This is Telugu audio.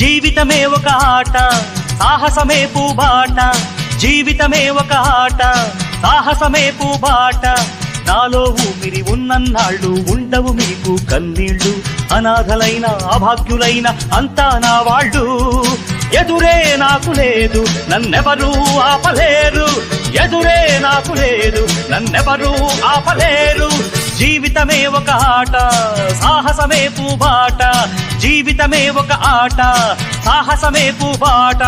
జీవితమే ఒక ఆట సాహసమే పూబాట జీవితమే ఒక ఆట సాహసమే పూబాట నాలో ఊపిరి ఉన్నన్నాళ్ళు ఉండవు మీకు కన్నీళ్లు అనాథలైన అభాగ్యులైన అంతా నా వాళ్ళు ఎదురే నాకు లేదు నన్నెవరూ ఆపలేరు ఎదురే నాకు లేదు నన్నెవరూ ఆపలేరు జీవితమే ఒక ఆట సాహసమే పూబాట జీవితమే ఒక ఆట సాహసమే పూబాట